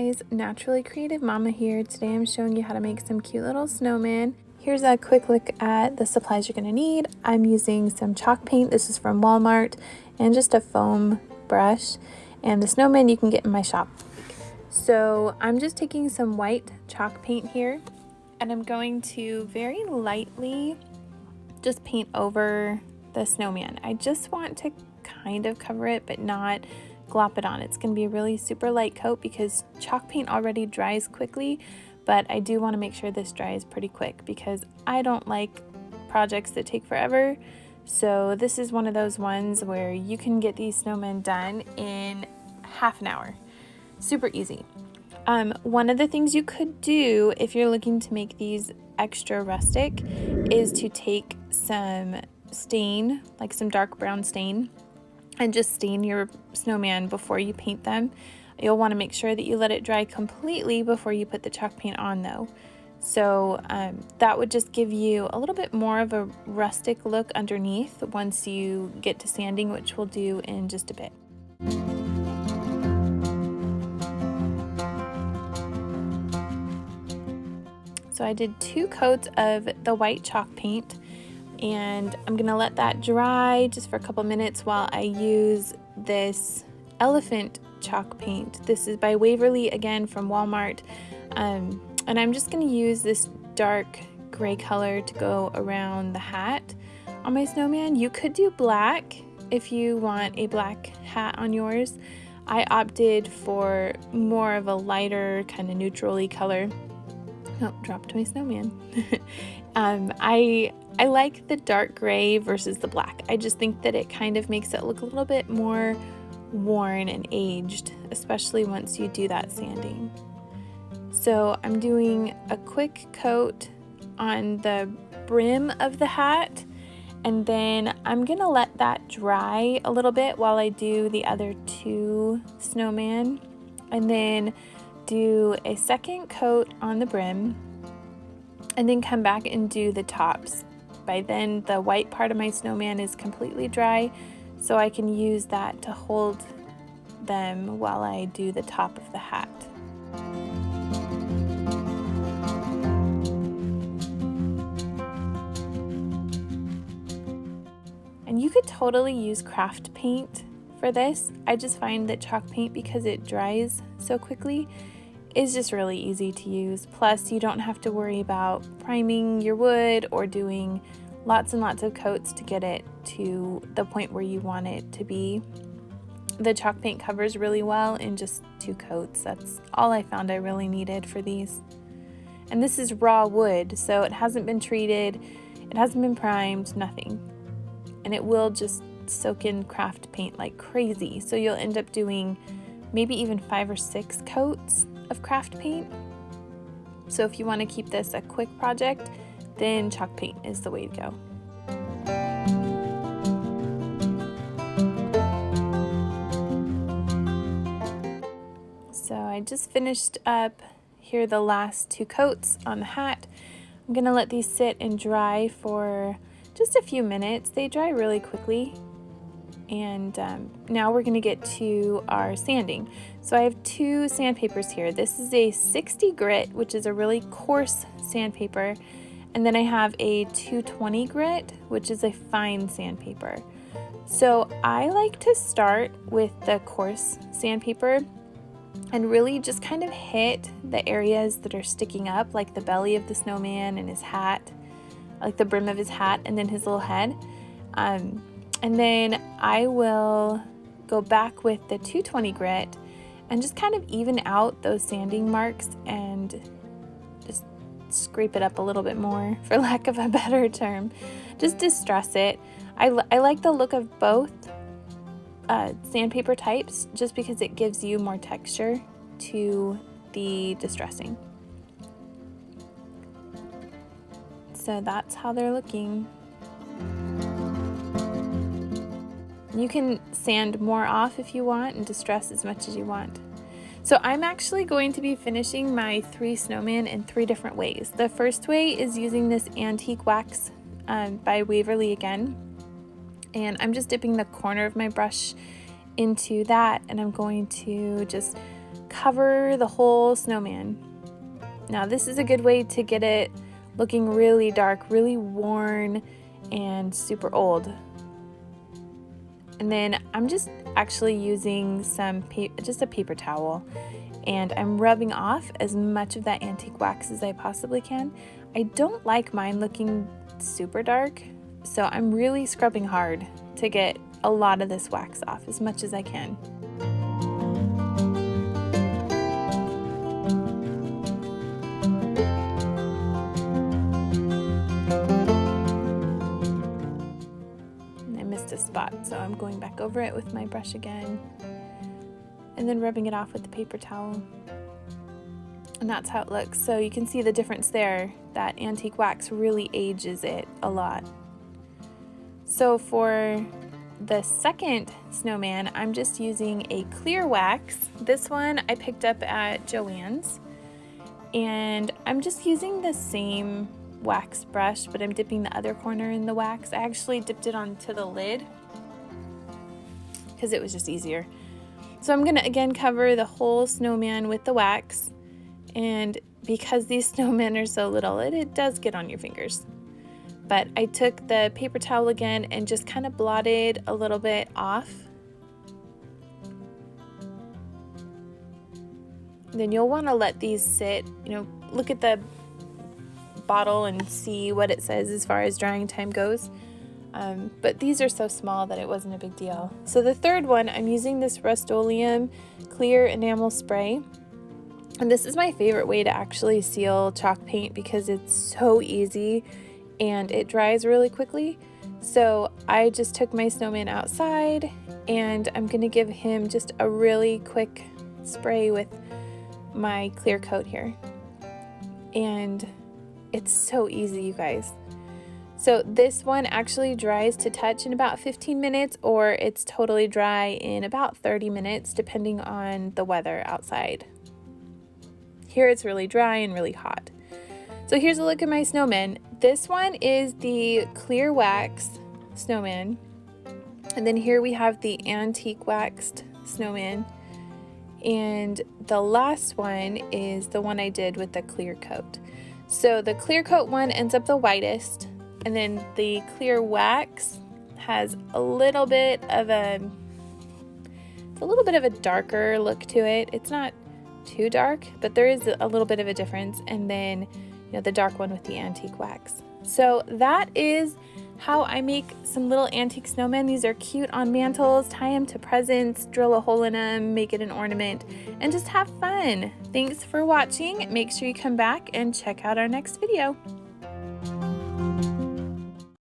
guys, Naturally Creative Mama here. Today I'm showing you how to make some cute little snowmen. Here's a quick look at the supplies you're going to need. I'm using some chalk paint, this is from Walmart, and just a foam brush. And the snowmen you can get in my shop. So I'm just taking some white chalk paint here, and I'm going to very lightly just paint over the snowman. I just want to kind of cover it, but not glop it on. It's going to be a really super light coat because chalk paint already dries quickly, but I do want to make sure this dries pretty quick because I don't like projects that take forever. So this is one of those ones where you can get these snowmen done in half an hour. Super easy. One of the things you could do if you're looking to make these extra rustic is to take some stain, like some dark brown stain, and just stain your snowman before you paint them. You'll want to make sure that you let it dry completely before you put the chalk paint on though. So that would just give you a little bit more of a rustic look underneath once you get to sanding, which we'll do in just a bit. So I did 2 coats of the white chalk paint, and I'm gonna let that dry just for a couple minutes while I use this elephant chalk paint. This is by Waverly, again from Walmart, and I'm just gonna use this dark gray color to go around the hat on my snowman. You could do black if you want a black hat on yours. I opted for more of a lighter kind of neutrally color. Oh, dropped my snowman. I like the dark gray versus the black. I just think that it kind of makes it look a little bit more worn and aged, especially once you do that sanding. So I'm doing a quick coat on the brim of the hat, and then I'm gonna let that dry a little bit while I do the other 2 snowmen, and then do a second coat on the brim, and then come back and do the tops. By then the white part of my snowman is completely dry, so I can use that to hold them while I do the top of the hat. And you could totally use craft paint for this. I just find that chalk paint, because it dries so quickly, is just really easy to use. Plus, you don't have to worry about priming your wood or doing lots and lots of coats to get it to the point where you want it to be. The chalk paint covers really well in just 2 coats. That's all I found I really needed for these. And this is raw wood, so it hasn't been treated, it hasn't been primed, nothing. And it will just soak in craft paint like crazy. So you'll end up doing maybe even 5 or 6 coats of craft paint. So if you want to keep this a quick project, then chalk paint is the way to go. So I just finished up here the last 2 coats on the hat. I'm gonna let these sit and dry for just a few minutes. They dry really quickly. And now we're going to get to our sanding. So I have 2 sandpapers here. This is a 60 grit, which is a really coarse sandpaper, and then I have a 220 grit, which is a fine sandpaper. So I like to start with the coarse sandpaper and really just kind of hit the areas that are sticking up, like the belly of the snowman and his hat, like the brim of his hat, and then his little head. And then I will go back with the 220 grit and just kind of even out those sanding marks and just scrape it up a little bit more, for lack of a better term. Just distress it. I like the look of both sandpaper types just because it gives you more texture to the distressing. So that's how they're looking. You can sand more off if you want and distress as much as you want. So I'm actually going to be finishing my 3 snowmen in 3 different ways. The first way is using this antique wax by Waverly again. And I'm just dipping the corner of my brush into that, and I'm going to just cover the whole snowman. Now this is a good way to get it looking really dark, really worn, and super old. And then I'm just actually using just a paper towel, and I'm rubbing off as much of that antique wax as I possibly can. I don't like mine looking super dark, so I'm really scrubbing hard to get a lot of this wax off as much as I can. And I missed a spot, so I'm going back over it with my brush again and then rubbing it off with the paper towel. And that's how it looks. So you can see the difference there. That antique wax really ages it a lot. So for the second snowman, I'm just using a clear wax. This one I picked up at Joann's, and I'm just using the same wax brush, but I'm dipping the other corner in the wax. I actually dipped it onto the lid because it was just easier. So I'm gonna again cover the whole snowman with the wax, and because these snowmen are so little, it does get on your fingers. But I took the paper towel again and just kind of blotted a little bit off. Then you'll want to let these sit, look at the bottle and see what it says as far as drying time goes. But these are so small that it wasn't a big deal. So the third one, I'm using this Rust-Oleum clear enamel spray. And this is my favorite way to actually seal chalk paint because it's so easy and it dries really quickly. So I just took my snowman outside and I'm gonna give him just a really quick spray with my clear coat here. And it's so easy, you guys. So this one actually dries to touch in about 15 minutes, or it's totally dry in about 30 minutes, depending on the weather outside. Here it's really dry and really hot. So here's a look at my snowman. This one is the clear wax snowman. And then here we have the antique waxed snowman. And the last one is the one I did with the clear coat. So the clear coat one ends up the whitest, and then the clear wax has a little bit of a darker look to it. It's not too dark, but there is a little bit of a difference. And then the dark one with the antique wax. So that is how I make some little antique snowmen. These are cute on mantles. Tie them to presents, drill a hole in them, make it an ornament, and just have fun. Thanks for watching. Make sure you come back and check out our next video.